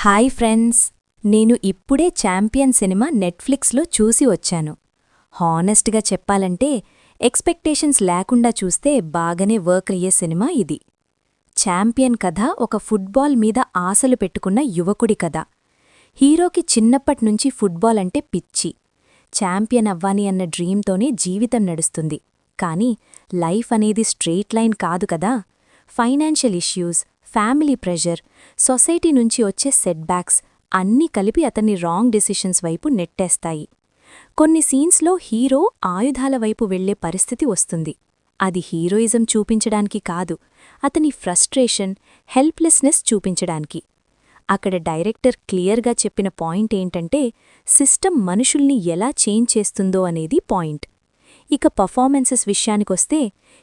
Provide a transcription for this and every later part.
Hi friends, నేను ఇప్పుడే champion cinema నెట్ఫ్లిక్స్లో చూసి వచ్చాను. హానెస్ట్గా చెప్పాలంటే ఎక్స్పెక్టేషన్స్ లేకుండా చూస్తే బాగానే వర్క్ అయ్యే సినిమా ఇది. ఛాంపియన్ కథ ఒక ఫుట్బాల్ మీద ఆశలు పెట్టుకున్న యువకుడి కథ. హీరోకి చిన్నప్పట్నుంచి ఫుట్బాల్ అంటే పిచ్చి. ఛాంపియన్ అవ్వాలి అన్న డ్రీమ్తోనే జీవితం నడుస్తుంది. కానీ లైఫ్ అనేది స్ట్రెయిట్ లైన్ కాదు కదా. Financial issues, family pressure, society నుంచి వచ్చే సెట్బ్యాక్స్ అన్నీ కలిపి అతన్ని రాంగ్ డెసిషన్స్ వైపు నెట్టేస్తాయి. కొన్ని సీన్స్లో హీరో ఆయుధాల వైపు వెళ్లే పరిస్థితి వస్తుంది. అది హీరోయిజం చూపించడానికి కాదు, అతని ఫ్రస్ట్రేషన్, హెల్ప్లెస్నెస్ చూపించడానికి. అక్కడ డైరెక్టర్ క్లియర్గా చెప్పిన పాయింట్ ఏంటంటే సిస్టమ్ మనుషుల్ని ఎలా చేంజ్ చేస్తుందో అనేది పాయింట్. ఇక పర్ఫార్మెన్సెస్ విషయానికొస్తే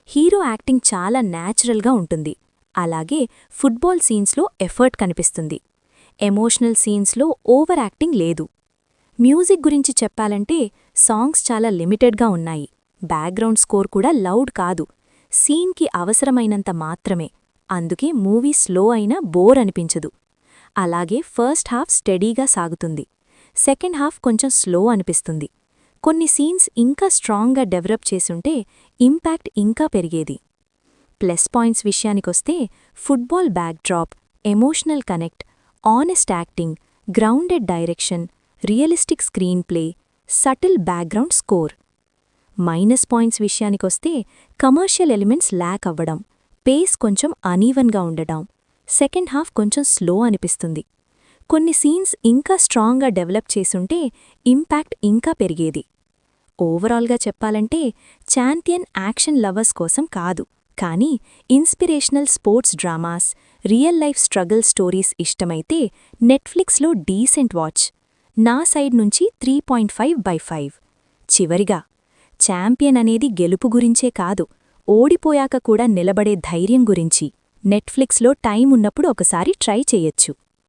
హీరో యాక్టింగ్ చాలా న్యాచురల్గా ఉంటుంది. అలాగే ఫుట్బాల్ సీన్స్లో ఎఫర్ట్ కనిపిస్తుంది. ఎమోషనల్ సీన్స్లో ఓవర్ యాక్టింగ్ లేదు. మ్యూజిక్ గురించి చెప్పాలంటే సాంగ్స్ చాలా లిమిటెడ్గా ఉన్నాయి. బ్యాక్గ్రౌండ్ స్కోర్ కూడా లౌడ్ కాదు, సీన్కి అవసరమైనంత మాత్రమే. అందుకే మూవీ స్లో అయినా బోర్ అనిపించదు. అలాగే ఫస్ట్ హాఫ్ స్టడీగా సాగుతుంది, సెకండ్ హాఫ్ కొంచెం స్లో అనిపిస్తుంది. కొన్ని సీన్స్ ఇంకా స్ట్రాంగ్గా డెవలప్ చేసుంటే ఇంపాక్ట్ ఇంకా పెరిగేది. ప్లస్ పాయింట్స్ విషయానికొస్తే football backdrop, emotional connect, honest acting, grounded direction, realistic screen play, subtle background score. Minus points విషయానికొస్తే కమర్షియల్ ఎలిమెంట్స్ ల్యాక్ అవ్వడం, పేస్ కొంచెం అనీవన్గా ఉండడం, సెకండ్ హాఫ్ కొంచెం స్లో అనిపిస్తుంది. కొన్ని సీన్స్ ఇంకా స్ట్రాంగ్గా డెవలప్ చేసుంటే ఇంపాక్ట్ ఇంకా పెరిగేది. ఓవరాల్గా చెప్పాలంటే ఛాంపియన్ యాక్షన్ లవర్స్ కోసం కాదు, కానీ inspirational sports dramas, real life struggle stories ఇష్టమైతే నెట్ఫ్లిక్స్లో డీసెంట్ వాచ్. నా సైడ్ నుంచి 3.5/5. చివరిగా, ఛాంపియన్ అనేది గెలుపు గురించే కాదు, ఓడిపోయాక కూడా నిలబడే ధైర్యం గురించి. నెట్ఫ్లిక్స్లో టైం ఉన్నప్పుడు ఒకసారి ట్రై చేయొచ్చు.